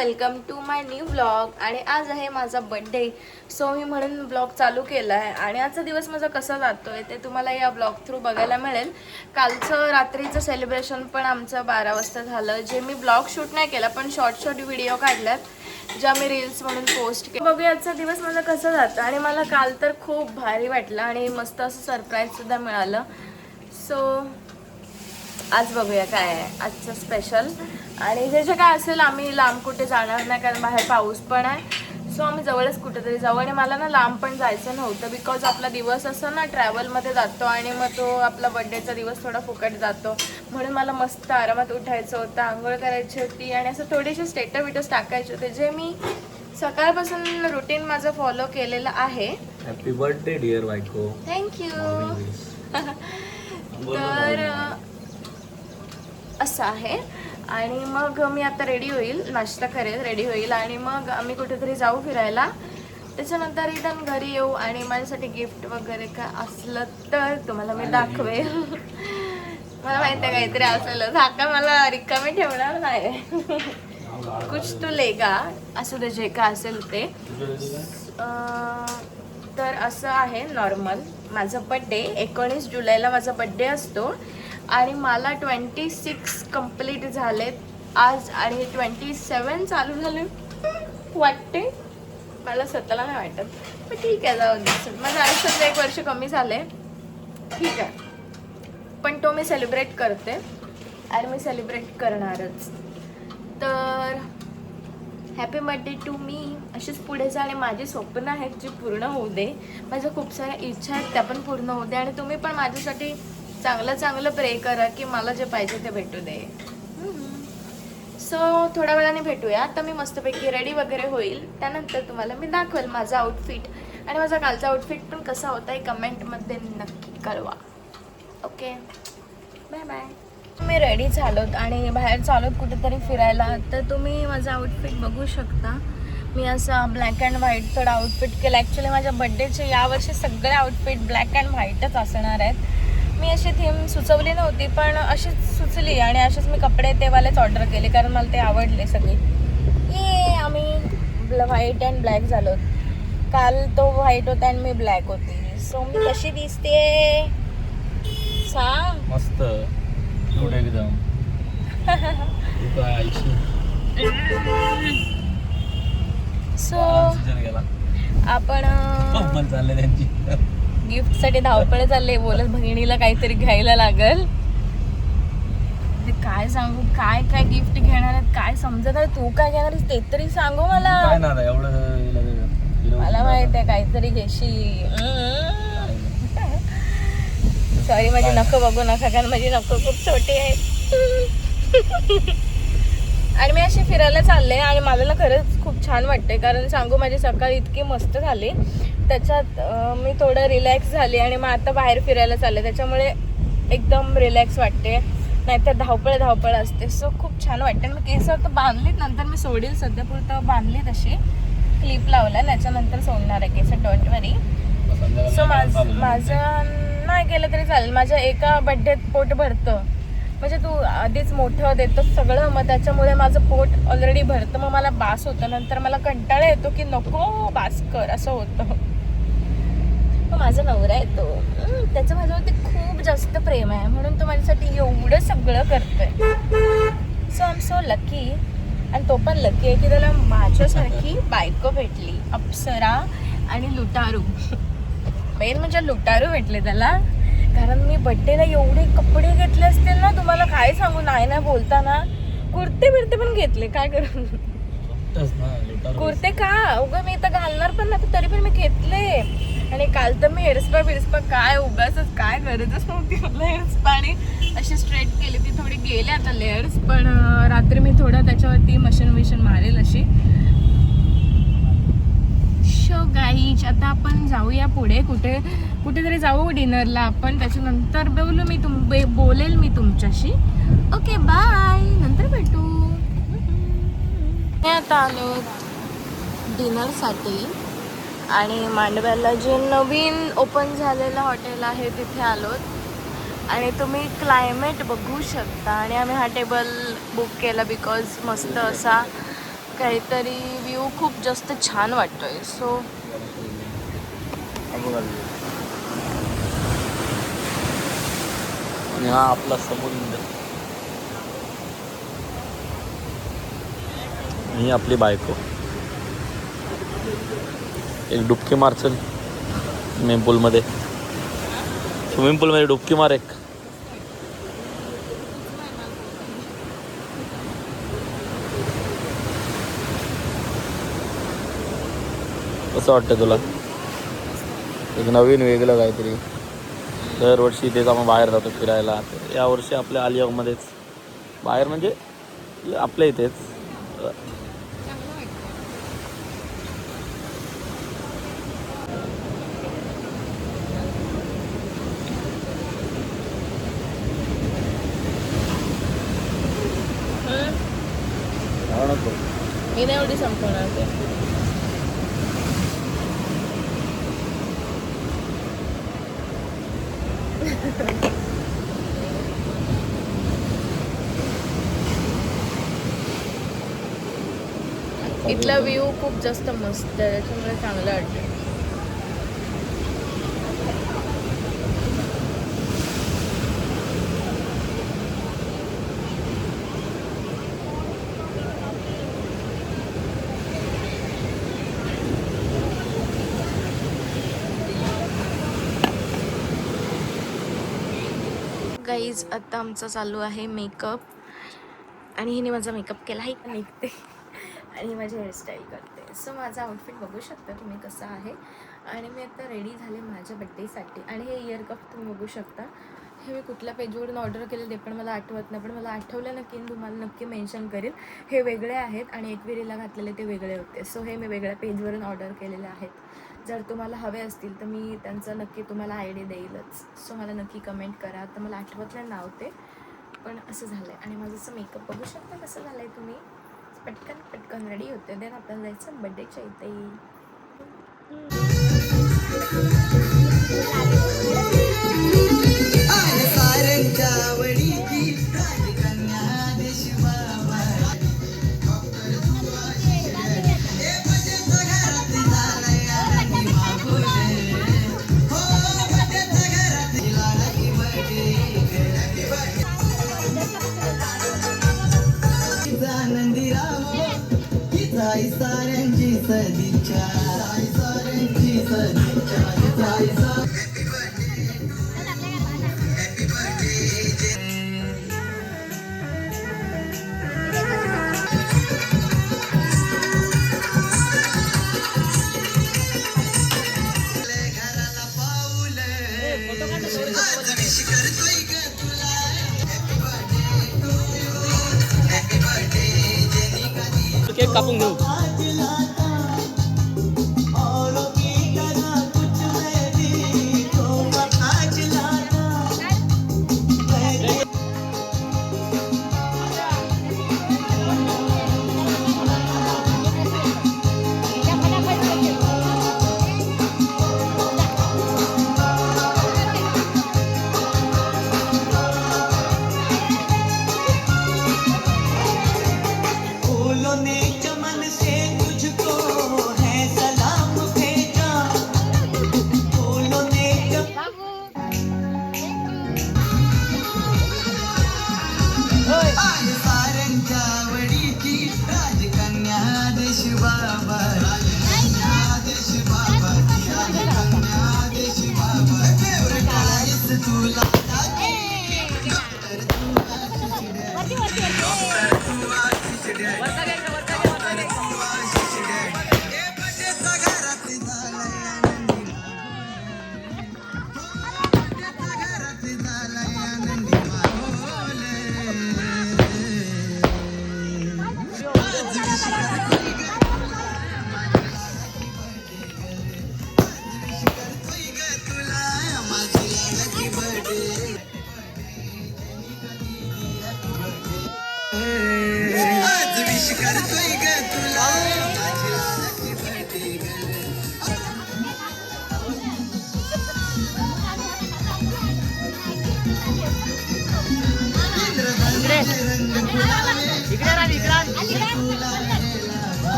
Welcome to my new blog. आणि आज आहे माझा बर्थडे, सो मी म्हणून ब्लॉग चालू केला आहे. आणि आजचा दिवस माझा कसा जातोय ते तुम्हाला या ब्लॉग थ्रू बघायला मिळेल. कालचं रात्रीचं सेलिब्रेशन पण आमचं 12 वाजता झालं, जे मी ब्लॉग शूट नाही केला पण शॉर्ट व्हिडिओ काढल्यात ज्या मी रील्स म्हणून पोस्ट केल्या. बघूया आजचा दिवस माझा कसा जातो. आणि मला काल तर खूप भारी वाटलं आणि मस्त असं सरप्राईजसुद्धा मिळालं. सो आज बघूया काय आहे आजचं स्पेशल. आणि जे जे काय असेल आम्ही लांब कुठे जाणार नाही, कारण बाहेर पाऊस पण आहे. सो आम्ही जवळच कुठेतरी जाऊ. आणि मला ना लांब पण जायचं नव्हतं, बिकॉज आपला दिवस असं ना ट्रॅव्हलमध्ये जातो आणि मग तो आपला बर्थडेचा दिवस थोडा फुकट जातो. म्हणून मला मस्त आरामात उठायचं होतं, आंघोळ करायची होती आणि असं थोडेसे स्टेटस टाकायचे होते, जे मी सकाळपासून रुटीन माझं फॉलो केलेलं आहे. हॅपी बर्थडे डिअर बायको. थँक्यू. तर असं आहे. आणि मग मी आता रेडी होईल, नाश्ता करेल, रेडी होईल आणि मग आम्ही कुठेतरी जाऊ फिरायला. त्याच्यानंतर रिटर्न घरी येऊ आणि माझ्यासाठी गिफ्ट वगैरे काय असलं तर तुम्हाला मी दाखवेल. मला माहिती आहे काहीतरी असेल, धाका मला रिकामी ठेवणार नाही. कुछ तो लेगा, असू दे जे काय असेल ते. तर असं आहे नॉर्मल माझं बड्डे. 19 जुलैला माझा बड्डे असतो आणि मला 26 कंप्लीट झालेत आज आणि 27 चालू झाले वाटते. मला स्वतःला नाही वाटत, पण ठीक आहे, जाऊ दे. माझं आयुष्यात 1 वर्ष कमी झाले, ठीक आहे, पण तो मी सेलिब्रेट करते आणि मी सेलिब्रेट करणारच. तर हॅपी बर्थडे टू मी. अशीच पुढे जा आणि माझी स्वप्न आहेत जी पूर्ण होऊ दे. माझ्या खूप साऱ्या इच्छा आहेत त्या पण पूर्ण होऊ दे. आणि तुम्ही पण माझ्यासाठी चांगलं प्रे करा की मला जे पाहिजे ते भेटू दे. सो थोड्या वेळाने भेटूया. आता मी मस्तपैकी रेडी वगैरे होईल, त्यानंतर तुम्हाला मी दाखवेल माझा आउटफिट. आणि माझा कालचा आउटफिट पण कसा होता हे कमेंटमध्ये नक्की कळवा. Okay, bye bye. मी रेडी झालोत आणि बाहेर चालूत कुठेतरी फिरायला. तर तुम्ही माझा आउटफिट बघू शकता. मी असा ब्लॅक अँड व्हाईट थोडा आउटफिट केला. ॲक्च्युली माझ्या बड्डेचे यावर्षी सगळे आउटफिट ब्लॅक अँड व्हाईटच असणार आहेत. मी अशी थीम सुचवली नव्हती पण अशीच सुचली आणि असेच मी कपडे तेवालेच ऑर्डर केले, कारण मला ते आवडले सगळे. ये आम्ही व्हाईट अँड ब्लॅक झालो. काल तो व्हाईट होता आणि मी ब्लॅक होती. सो मी कशी दिसते सांग? मस्त क्यूट एकदम. सो आपण चालले त्यांची गिफ्टसाठी धावपळ चालले. बोलत बहिणीला काहीतरी घ्यायला लागल. ते काय सांगू, काय काय गिफ्ट घेणार आहेत काय समजत आहे. तू काय घेणार ते तरी सांगू मला. मला माहित आहे काहीतरी घेशी. सॉरी, माझी नखं बघू नका, कारण माझी नखं खूप छोटी आहेत. आणि मी अशी फिरायला चालले आणि मला ना खरंच खूप छान वाटते, कारण सांगू माझी सकाळ इतकी मस्त झाली. त्याच्यात मी थोडं रिलॅक्स झाली आणि मग आता बाहेर फिरायला चालले, त्याच्यामुळे एकदम रिलॅक्स वाटते. नाहीतर धावपळ असते. सो खूप छान वाटते. मी केस तर बांधलीत, नंतर मी सोडील, सध्या पुरतं बांधलीत, अशी क्लिप लावला, त्याच्यानंतर सोडणार आहे केस, डोंट वरी. सो माझं नाही केलं तरी चालेल. माझ्या एका बड्डेत पोट भरतं, म्हणजे तू आधीच मोठं देतो सगळं, मग त्याच्यामुळे माझं पोट ऑलरेडी भरतं, मग मला बास होतं. नंतर मला कंटाळा येतो की नको बास कर, असं होतं. मग माझा नवरा आहे तो, त्याचं माझ्यावरती खूप जास्त प्रेम आहे, म्हणून तो माझ्यासाठी एवढं सगळं करतोय. So I am so lucky. आणि तो पण लकी आहे की त्याला माझ्यासारखी बायको भेटली, अप्सरा आणि लुटारू. मेन म्हणजे लुटारू भेटले त्याला, कारण मी बड्डेला एवढे कपडे घेतले असतील ना, तुम्हाला काय सांगू. नाही बोलताना कुर्ते बिरते पण घेतले, काय करू. कुर्ते का उगा मी तर घालणार पण नाही, तरी पण मी घेतले. आणि काल तर मी हेअरस्पा काय उगाच काय गरजच नव्हती मला हेअरस्पा. आणि अशी स्ट्रेट केली ती, थोडी गेले आता लेअर्स, पण रात्री मी थोडं त्याच्यावरती मशीन मारेल अशी. शो गाईज, आता आपण जाऊया पुढे कुठेतरी जाऊ डिनरला आपण. त्याच्यानंतर बोलेल मी तुमच्याशी. ओके बाय, नंतर भेटू. आता आलो डिनरसाठी आणि मांडव्याला जे नवीन ओपन झालेलं हॉटेल आहे तिथे आलोत. आणि तुम्ही क्लायमेट बघू शकता. आणि आम्ही हा टेबल बुक केला बिकॉज मस्त असा काहीतरी व्ह्यू खूप जास्त छान वाटतोय. सो आणि हा आपला समुद्र. ही आपली बायको. एक डुबकी मारचल स्विमिंग पूलमध्ये. स्विमिंग पूलमध्ये डुबकी मार एक. कसं वाटतं तुला? एक नवीन वेगळं काहीतरी. दरवर्षी इथेच आपण बाहेर जातो फिरायला. तर यावर्षी आपल्या अलिबागमध्येच बाहेर म्हणजे आपल्या इथेच. मी नाही एवढी संपवणार ते. इथला व्ह्यू खूप जास्त मस्त आहे, त्याच्यामुळे चांगलं वाटतं. गाईज आता आमचा चालू आहे मेकअप आणि हिने माझा मेकअप केला आहे का निघते आणि माझी हेअरस्टाईल करते. सो माझा आउटफिट बघू शकता तुम्ही कसा आहे. आणि मी आता रेडी झाले माझ्या बड्डेसाठी. आणि हे इयर कप तुम्ही बघू शकता. हे मी कुठल्या पेजवरून ऑर्डर केलं ते पण मला आठवत नाही, पण मला आठवलं नक्की तुम्हाला नक्की मेन्शन करेल. हे वेगळे आहेत आणि एकविरीला घातलेले ते वेगळे होते. सो हे मी वेगळ्या पेजवरून ऑर्डर केलेले आहेत. जर तुम्हाला हवे असतील तर मी त्यांचं नक्की तुम्हाला आयडी देईलच. सो मला नक्की कमेंट करा. तर मला आठवत नाही नाव ते, पण असं झालं आहे. आणि माझं असं मेकअप बघू शकता कसं झालं आहे तुम्ही. पटकन पटकन रेडी होते. देन आपण जायचं बड्डेच्या इथे. साऱ्यांची सदिच्छा, साऱ्यांची सदिच्छा. केक कापून घेऊ.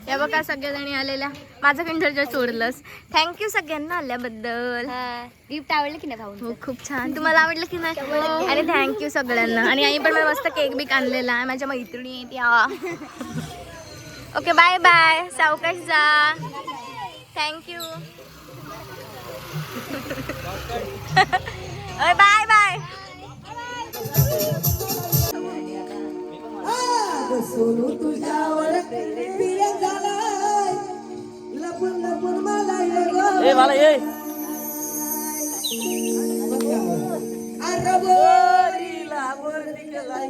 या बघा सगळ्याजणी आलेल्या. माझं किंडर चोरलंस. थँक्यू सगळ्यांना आल्याबद्दल. गिफ्ट आवडलं की नाही भाऊ? हो खूप छान. तुम्हाला आवडलं की नाही? आणि थँक्यू सगळ्यांना. आणि आई पण मला मस्त केक बिक आणलेला आहे. माझ्या मैत्रिणी आहेत या. Okay bye bye. सावकाश जा. थँक्यू. Bye bye. सोनू तुझ्यावर पिया झालाय लपून लपून मला ए मला ये अरे बोरीला बोर निघालाय